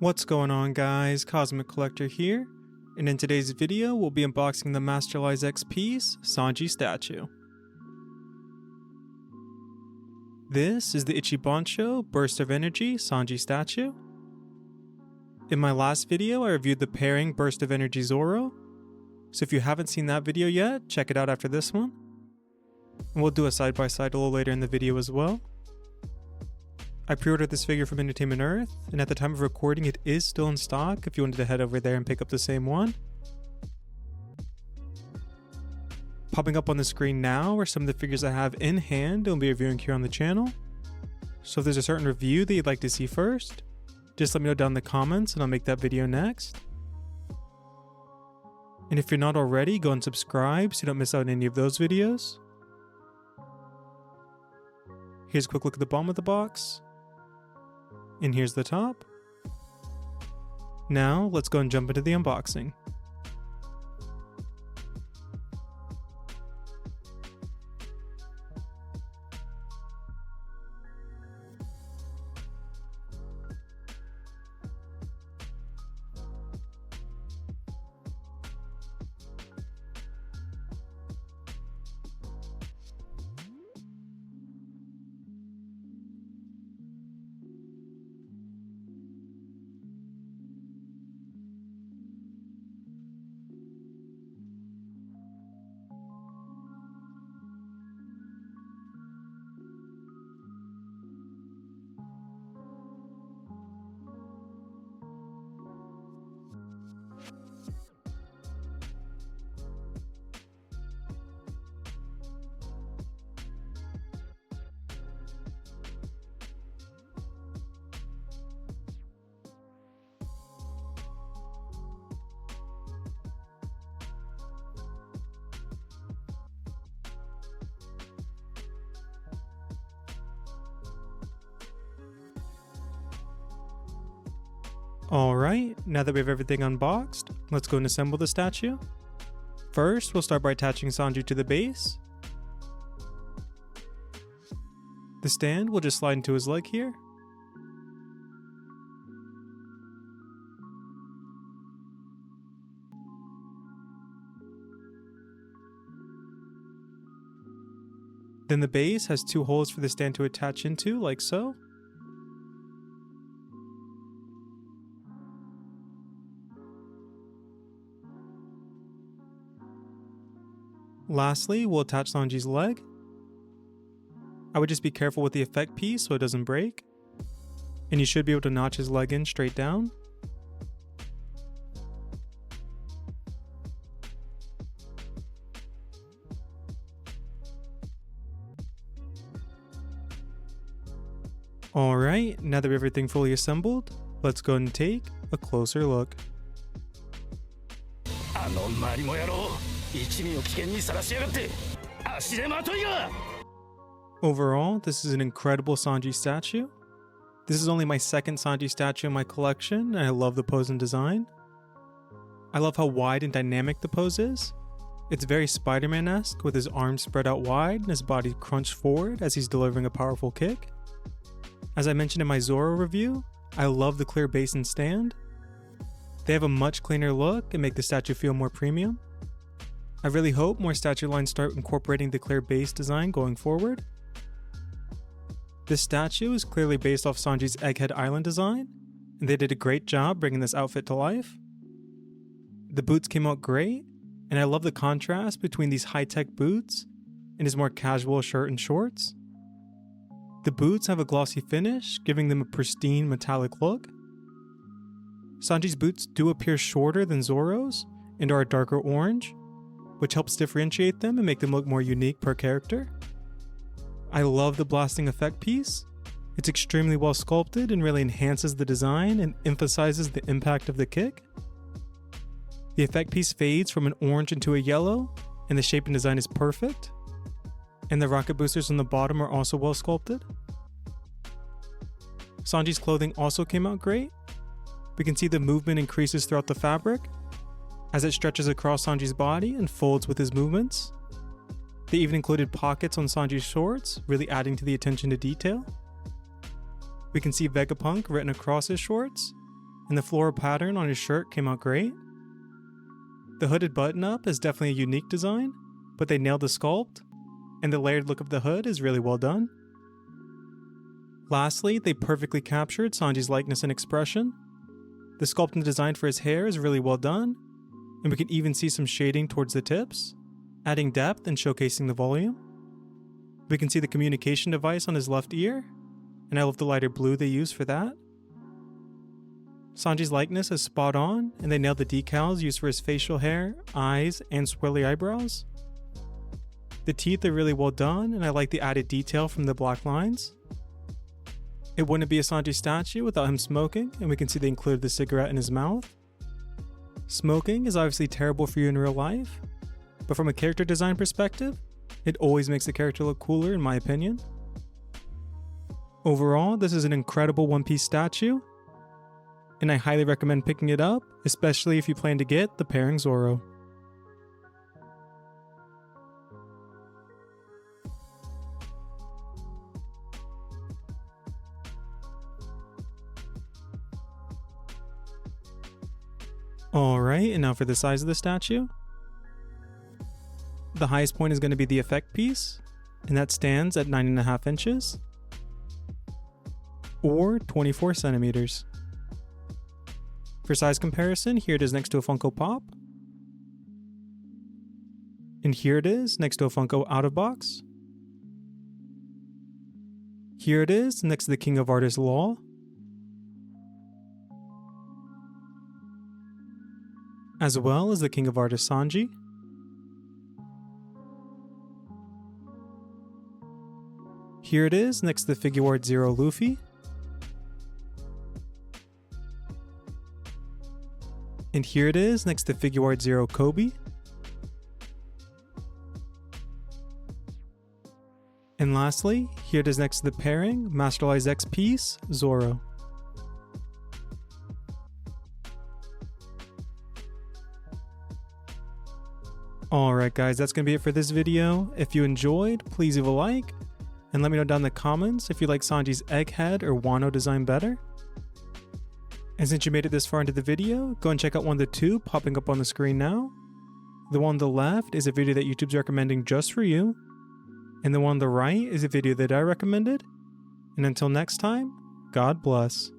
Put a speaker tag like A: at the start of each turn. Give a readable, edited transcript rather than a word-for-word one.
A: What's going on guys, Cosmic Collector here, and in today's video we'll be unboxing the Masterlise Expiece Sanji statue. This is the Ichibansho Burst of Energy Sanji statue. In my last video I reviewed the pairing Burst of Energy Zoro, so if you haven't seen that video yet, check it out after this one. And we'll do a side by side a little later in the video as well. I pre-ordered this figure from Entertainment Earth, and at the time of recording it is still in stock if you wanted to head over there and pick up the same one. Popping up on the screen now are some of the figures I have in hand and will be reviewing here on the channel. So if there's a certain review that you'd like to see first, just let me know down in the comments and I'll make that video next. And if you're not already, go and subscribe so you don't miss out on any of those videos. Here's a quick look at the bottom of the box. And here's the top. Now, let's go and jump into the unboxing. Alright, now that we have everything unboxed, let's go and assemble the statue. First, we'll start by attaching Sanji to the base. The stand will just slide into his leg here. Then the base has two holes for the stand to attach into, like so. Lastly, we'll attach Sanji's leg. I would just be careful with the effect piece so it doesn't break. And you should be able to notch his leg in straight down. Alright, now that we have everything fully assembled, let's go and take a closer look. Overall, this is an incredible Sanji statue. This is only my second Sanji statue in my collection, and I love the pose and design. I love how wide and dynamic the pose is. It's very Spider-Man-esque, with his arms spread out wide and his body crunched forward as he's delivering a powerful kick. As I mentioned in my Zoro review, I love the clear base and stand. They have a much cleaner look and make the statue feel more premium. I really hope more statue lines start incorporating the clear base design going forward. This statue is clearly based off Sanji's Egghead Island design, and they did a great job bringing this outfit to life. The boots came out great, and I love the contrast between these high-tech boots and his more casual shirt and shorts. The boots have a glossy finish, giving them a pristine metallic look. Sanji's boots do appear shorter than Zoro's and are a darker orange, which helps differentiate them and make them look more unique per character. I love the blasting effect piece. It's extremely well sculpted and really enhances the design and emphasizes the impact of the kick. The effect piece fades from an orange into a yellow, and the shape and design is perfect. And the rocket boosters on the bottom are also well sculpted. Sanji's clothing also came out great. We can see the movement increases throughout the fabric as it stretches across Sanji's body and folds with his movements. They even included pockets on Sanji's shorts, really adding to the attention to detail. We can see Vegapunk written across his shorts, and the floral pattern on his shirt came out great. The hooded button-up is definitely a unique design, but they nailed the sculpt, and the layered look of the hood is really well done. Lastly, they perfectly captured Sanji's likeness and expression. The sculpt and design for his hair is really well done, and we can even see some shading towards the tips, adding depth and showcasing the volume. We can see the communication device on his left ear, and I love the lighter blue they used for that. Sanji's likeness is spot on, and they nailed the decals used for his facial hair, eyes, and swirly eyebrows. The teeth are really well done, and I like the added detail from the black lines. It wouldn't be a Sanji statue without him smoking, and we can see they included the cigarette in his mouth. Smoking is obviously terrible for you in real life, but from a character design perspective, it always makes the character look cooler in my opinion. Overall, this is an incredible One Piece statue, and I highly recommend picking it up, especially if you plan to get the pairing Zoro. Alright, and now for the size of the statue. The highest point is going to be the effect piece, and that stands at 9.5 inches, or 24 centimeters. For size comparison, here it is next to a Funko Pop, and here it is next to a Funko out of box. Here it is next to the King of Artists Law, as well as the King of Artists Sanji. Here it is next to the Figure Art Zero Luffy. And here it is next to Figure Art Zero Kobe. And lastly, here it is next to the pairing Masterlise Expiece Zoro. Alright guys, that's going to be it for this video. If you enjoyed, please leave a like, and let me know down in the comments if you like Sanji's Egghead or Wano design better. And since you made it this far into the video, go and check out one of the two popping up on the screen now. The one on the left is a video that YouTube's recommending just for you, and the one on the right is a video that I recommended. And until next time, God bless.